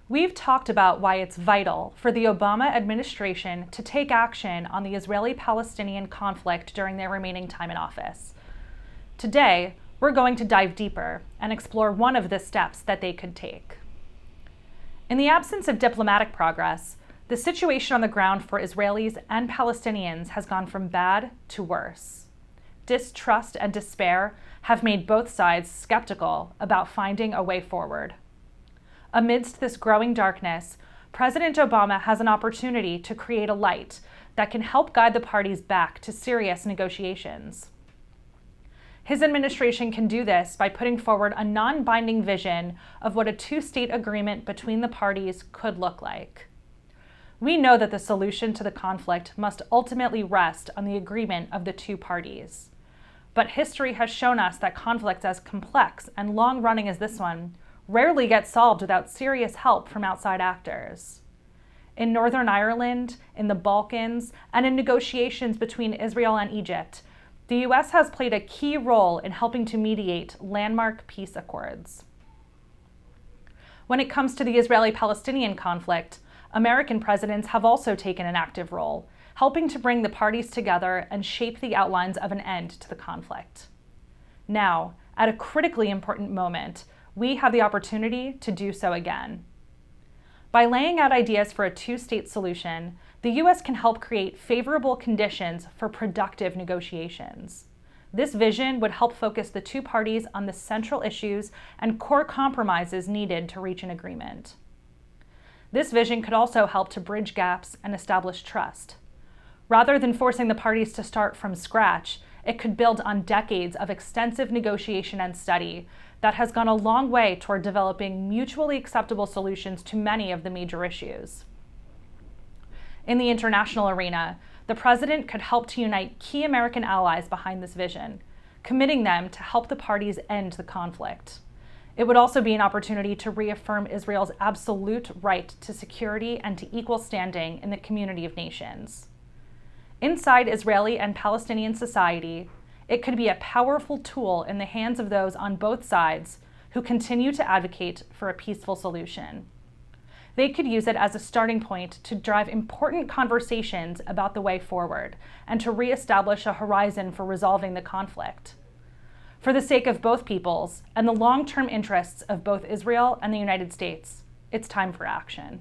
We've talked about why it's vital for the Obama administration to take action on the Israeli-Palestinian conflict during their remaining time in office. Today, we're going to dive deeper and explore one of the steps that they could take. In the absence of diplomatic progress, the situation on the ground for Israelis and Palestinians has gone from bad to worse. Distrust and despair have made both sides skeptical about finding a way forward. Amidst this growing darkness, President Obama has an opportunity to create a light that can help guide the parties back to serious negotiations. His administration can do this by putting forward a non-binding vision of what a two-state agreement between the parties could look like. We know that the solution to the conflict must ultimately rest on the agreement of the two parties. But history has shown us that conflicts as complex and long-running as this one rarely get solved without serious help from outside actors. In Northern Ireland, in the Balkans, and in negotiations between Israel and Egypt, the U.S. has played a key role in helping to mediate landmark peace accords. When it comes to the Israeli-Palestinian conflict, American presidents have also taken an active role, helping to bring the parties together and shape the outlines of an end to the conflict. Now, at a critically important moment, we have the opportunity to do so again. By laying out ideas for a two-state solution, the U.S. can help create favorable conditions for productive negotiations. This vision would help focus the two parties on the central issues and core compromises needed to reach an agreement. This vision could also help to bridge gaps and establish trust. Rather than forcing the parties to start from scratch, it could build on decades of extensive negotiation and study that has gone a long way toward developing mutually acceptable solutions to many of the major issues. In the international arena, the president could help to unite key American allies behind this vision, committing them to help the parties end the conflict. It would also be an opportunity to reaffirm Israel's absolute right to security and to equal standing in the community of nations. Inside Israeli and Palestinian society, it could be a powerful tool in the hands of those on both sides who continue to advocate for a peaceful solution. They could use it as a starting point to drive important conversations about the way forward and to reestablish a horizon for resolving the conflict. For the sake of both peoples and the long-term interests of both Israel and the United States, it's time for action.